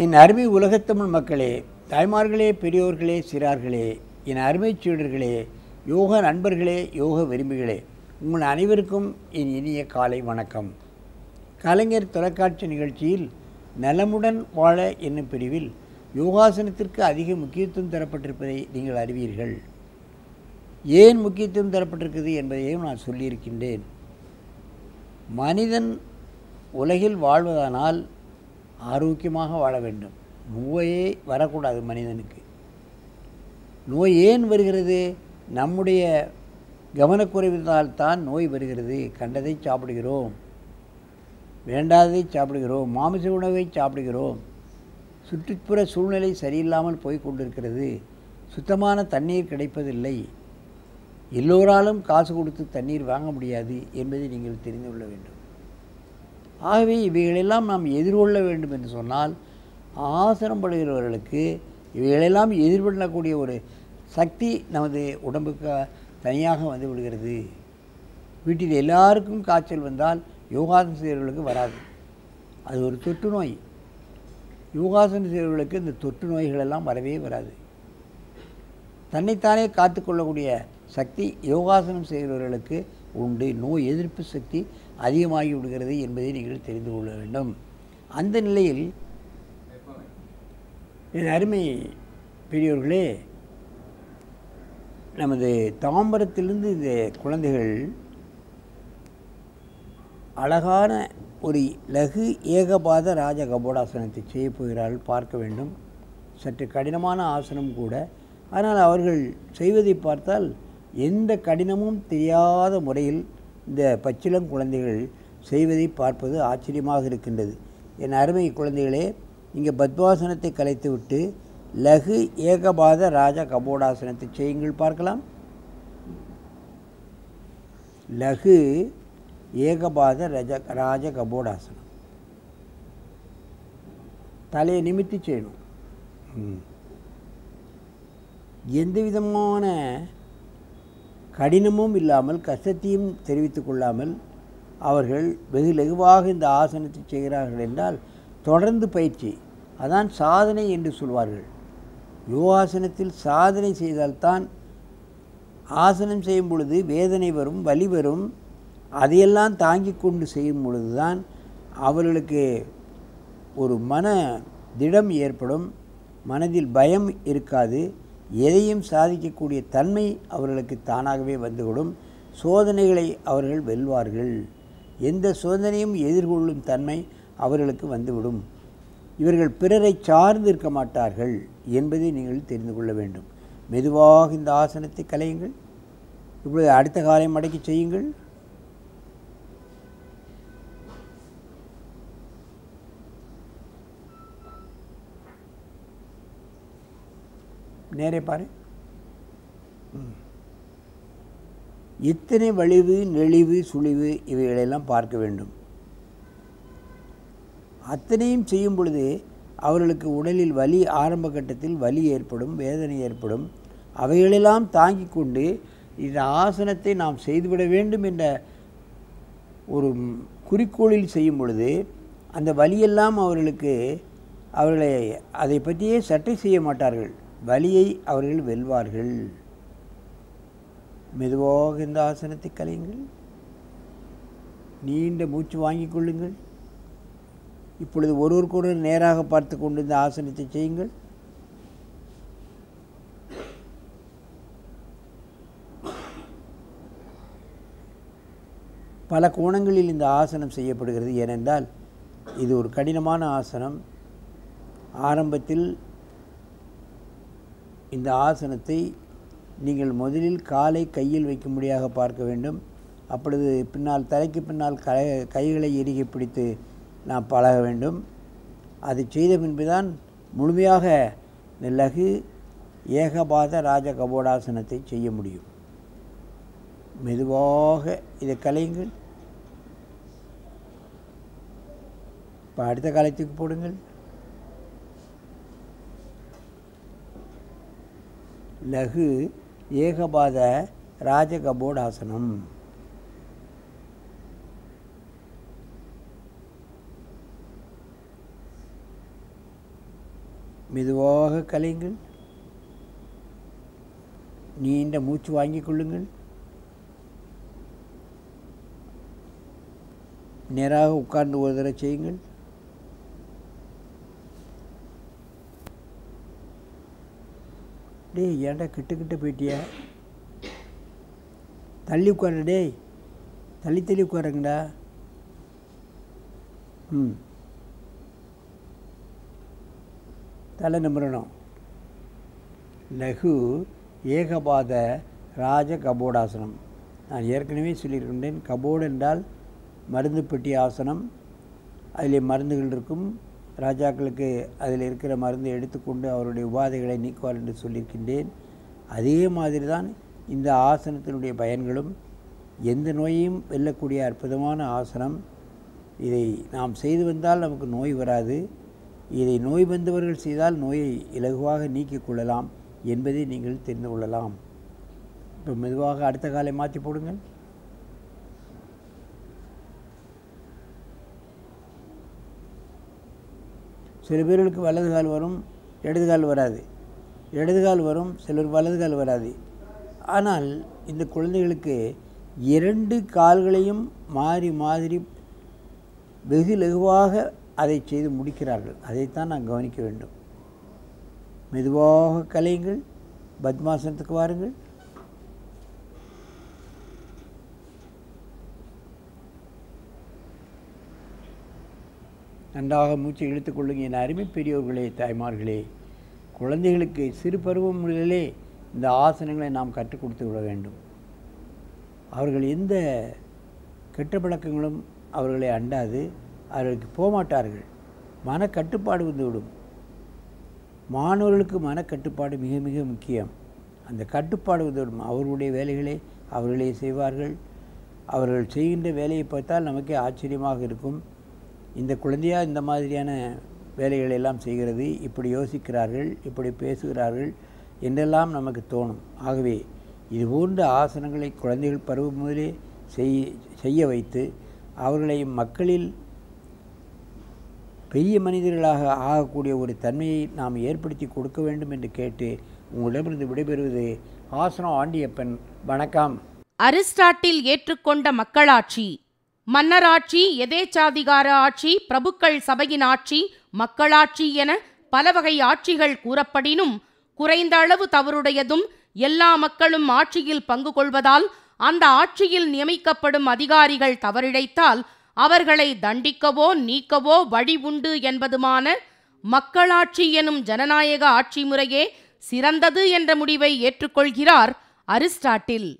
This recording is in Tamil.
என் அருமை உலகத்தமிழ் மக்களே, தாய்மார்களே, பெரியோர்களே, சிறார்களே, என் அருமை சீடர்களே, யோக நண்பர்களே, யோக விரும்பிகளே, உங்கள் அனைவருக்கும் என் இனிய காலை வணக்கம். கலைஞர் தொலைக்காட்சி நிகழ்ச்சியில் நலமுடன் வாழ என்னும் பிரிவில் யோகாசனத்திற்கு அதிக முக்கியத்துவம் தரப்பட்டிருப்பதை நீங்கள் அறிவீர்கள். ஏன் முக்கியத்துவம் தரப்பட்டிருக்கிறது என்பதையும் நான் சொல்லியிருக்கின்றேன். மனிதன் உலகில் வாழ்வதானால் ஆரோக்கியமாக வாழ வேண்டும். நோயே வரக்கூடாது மனிதனுக்கு. நோய் ஏன் வருகிறது? நம்முடைய கவனக்குறைவினால் தான் நோய் வருகிறது. கண்டதை சாப்பிடுகிறோம், வேண்டாததை சாப்பிடுகிறோம், மாமிச உணவை சாப்பிடுகிறோம், சுற்றுப்புற சூழ்நிலை சரியில்லாமல் போய் கொண்டிருக்கிறது, சுத்தமான தண்ணீர் கிடைப்பதில்லை, எல்லோராலும் காசு கொடுத்து தண்ணீர் வாங்க முடியாது என்பதை நீங்கள் தெரிந்து கொள்ள வேண்டும். ஆகவே இவைகளெல்லாம் நாம் எதிர்கொள்ள வேண்டும் என்று சொன்னால் ஆசனம் படுகிறவர்களுக்கு இவைகளெல்லாம் எதிர்கொள்ளக்கூடிய ஒரு சக்தி நமது உடம்புக்கு தனியாக வந்து விடுகிறது. வீட்டில் எல்லாருக்கும் காய்ச்சல் வந்தால் யோகாசனம் செய்கிறவர்களுக்கு வராது. அது ஒரு தொற்று நோய். யோகாசனம் செய்கிறவர்களுக்கு இந்த தொற்று நோய்களெல்லாம் வரவே வராது. தன்னைத்தானே காத்துக்கொள்ளக்கூடிய சக்தி யோகாசனம் செய்கிறவர்களுக்கு உண்டு. நோய் எதிர்ப்பு சக்தி அதிகமாகி விடுகிறது என்பதை நீங்கள் தெரிந்து கொள்ள வேண்டும். அந்த நிலையில் என் அருமை பெரியோர்களே, நமது தாம்பரத்திலிருந்து இந்த குழந்தைகள் அழகான ஒரு லகு ஏகபாத ராஜ கபோடாசனத்தை செய்ய போகிறார்கள். பார்க்க வேண்டும். சற்று கடினமான ஆசனம் கூட. ஆனால் அவர்கள் செய்வதை பார்த்தால் எந்த கடினமும் தெரியாத முறையில் இந்த பச்சிளம் குழந்தைகள் செய்வதை பார்ப்பது ஆச்சரியமாக இருக்கின்றது. என் அருமை குழந்தைகளே, இங்கே பத்மாசனத்தை கலைத்துவிட்டு லகு ஏகபாத ராஜ கபோடாசனத்தை செய்யுங்கள் பார்க்கலாம். லகு ஏகபாத ராஜ கபோடாசனம். தலையை நிமித்தி செய்யணும். எந்த விதமான கடினமும் இல்லாமல் கஷ்டத்தையும் தெரிவித்து கொள்ளாமல் அவர்கள் வெகு லகுவாக இந்த ஆசனத்தை செய்கிறார்கள் என்றால் தொடர்ந்து பயிற்சி, அதான் சாதனை என்று சொல்வார்கள். யோகாசனத்தில் சாதனை செய்தால்தான், ஆசனம் செய்யும் பொழுது வேதனை வரும், வலி வரும், அதையெல்லாம் தாங்கி கொண்டு செய்யும் பொழுது தான் அவர்களுக்கு ஒரு மன திடம் ஏற்படும். மனதில் பயம் இருக்காது. எதையும் சாதிக்கக்கூடிய தன்மை அவர்களுக்கு தானாகவே வந்துவிடும். சோதனைகளை அவர்கள் வெல்வார்கள். எந்த சோதனையும் எதிர்கொள்ளும் தன்மை அவர்களுக்கு வந்துவிடும். இவர்கள் பிறரை சார்ந்து இருக்க மாட்டார்கள் என்பதை நீங்கள் தெரிந்து கொள்ள வேண்டும். மெதுவாக இந்த ஆசனத்தை கலையுங்கள். இப்பொழுது அடுத்த காலை மடக்கி செய்யுங்கள். நேரே பாரு. எத்தனை வலிவு, நெளிவு, சுழிவு இவைகளெல்லாம் பார்க்க வேண்டும். அத்தனையும் செய்யும் பொழுது அவர்களுக்கு உடலில் வலி, ஆரம்ப கட்டத்தில் வலி ஏற்படும், வேதனை ஏற்படும். அவைகளெல்லாம் தாங்கி கொண்டு இந்த ஆசனத்தை நாம் செய்துவிட வேண்டும் என்ற ஒரு குறிக்கோளில் செய்யும் பொழுது அந்த வலியெல்லாம் அவர்களை அதை பற்றியே சட்டை செய்ய மாட்டார்கள். வலியை அவர்கள் வெல்வார்கள். மெதுவாக இந்த ஆசனத்தை கலையுங்கள். நீண்ட மூச்சு வாங்கிக் கொள்ளுங்கள். இப்பொழுது ஒருவருக்கொருவர் நேராக பார்த்து கொண்டு இந்த ஆசனத்தை செய்யுங்கள். பல கோணங்களில் இந்த ஆசனம் செய்யப்படுகிறது. ஏனென்றால் இது ஒரு கடினமான ஆசனம். ஆரம்பத்தில் இந்த ஆசனத்தை நீங்கள் முதலில் காலை கையில் வைக்கும்படியாக பார்க்க வேண்டும். அப்பொழுது பின்னால் தலைக்கு பின்னால் கைகளை இறுகி பிடித்து நாம் பழக வேண்டும். அதை செய்த பின்புதான் முழுமையாக இந்த லகு ஏகபாத ராஜ கபோடாசனத்தை செய்ய முடியும். மெதுவாக இதை கலையுங்கள். இப்போ அடுத்த காலத்துக்கு போடுங்கள். லகு ஏகபாத ராஜ கபோடாசனம். மெதுவாக கலையுங்கள். நீண்ட மூச்சு வாங்கிக் கொள்ளுங்கள். நேராக உட்கார்ந்து ஒரு தடவை செய்யுங்கள். டேய், ஏன்டா கிட்ட போயிட்டியா? தள்ளி உட்காரு. டேய், தள்ளி உட்காருங்கடா. தலை நிமிரணும். லகு ஏகபாத ராஜ கபோடாசனம். நான் ஏற்கனவே சொல்லியிருக்கின்றேன். கபோடு என்றால் மருந்து பெட்டி ஆசனம். அதில் மருந்துகள் இருக்கும். ராஜாக்களுக்கு அதில் இருக்கிற மருந்தை எடுத்துக்கொண்டு அவருடைய உபாதைகளை நீக்குவார் என்று சொல்லியிருக்கின்றேன். அதே மாதிரி தான் இந்த ஆசனத்தினுடைய பயன்களும். எந்த நோயையும் வெல்லக்கூடிய அற்புதமான ஆசனம். இதை நாம் செய்து வந்தால் நமக்கு நோய் வராது. இதை நோய் வந்தவர்கள் செய்தால் நோயை இலகுவாக நீக்கிக் கொள்ளலாம் என்பதை நீங்கள் தெரிந்து கொள்ளலாம். இப்போ மெதுவாக அடுத்த காலை மாற்றி போடுங்கள். சில பேர்களுக்கு வலது கால் வரும், இடது கால் வராது. இடது கால் வரும், சிலர் வலது கால் வராது. ஆனால் இந்த குழந்தைகளுக்கு 2 கால்களையும் மாறி மாறி வெகு லகுவாக அதை செய்து முடிக்கிறார்கள். அதைத்தான் நான் கவனிக்க வேண்டும். மெதுவாக கலையுங்கள். பத்மாசனத்துக்கு வாருங்கள். நன்றாக மூச்சை இழுத்துக்கொள்ளுங்க. என் அருமை பெரியோர்களே, தாய்மார்களே, குழந்தைகளுக்கு சிறு பருவம் முதலே இந்த ஆசனங்களை நாம் கற்றுக் கொடுத்து விட வேண்டும். அவர்கள் எந்த கெட்ட பழக்கங்களும் அவர்களை அண்டாது. அவர்களுக்கு போகமாட்டார்கள். மனக்கட்டுப்பாடு வந்துவிடும். மாணவர்களுக்கு மனக்கட்டுப்பாடு மிக மிக முக்கியம். அந்த கட்டுப்பாடு வந்துவிடும். அவர்களுடைய வேலைகளை அவர்களே செய்வார்கள். அவர்கள் செய்கின்ற வேலையை பார்த்தால் நமக்கே ஆச்சரியமாக இருக்கும். இந்த குழந்தையா இந்த மாதிரியான வேலைகளை எல்லாம் செய்கிறது, இப்படி யோசிக்கிறார்கள், இப்படி பேசுகிறார்கள் என்றெல்லாம் நமக்கு தோணும். ஆகவே இதுபோன்ற ஆசனங்களை குழந்தைகள் பருவம் முதலே செய்ய வைத்து அவர்களை மக்களில் பெரிய மனிதர்களாக ஆகக்கூடிய ஒரு தன்மையை நாம் ஏற்படுத்தி கொடுக்க வேண்டும் என்று கேட்டு உங்களிடமிருந்து விடைபெறுவது ஆசனம் ஆண்டியப்பன். வணக்கம். அரிஸ்டாட்டில் ஏற்றுக்கொண்ட மக்களாட்சி, மன்னராட்சி, எதேச்சாதிகார ஆட்சி, பிரபுக்கள் சபையின் ஆட்சி, மக்களாட்சி என பல வகை ஆட்சிகள் கூறப்படினும் குறைந்த அளவு தவறுடையதும் எல்லா மக்களும் ஆட்சியில் பங்கு கொள்வதால் அந்த ஆட்சியில் நியமிக்கப்படும் அதிகாரிகள் தவறிழைத்தால் அவர்களை தண்டிக்கவோ நீக்கவோ வழி உண்டு என்பதுமான மக்களாட்சி எனும் ஜனநாயக ஆட்சி முறையே சிறந்தது என்ற முடிவை ஏற்றுக்கொள்கிறார் அரிஸ்டாட்டில்.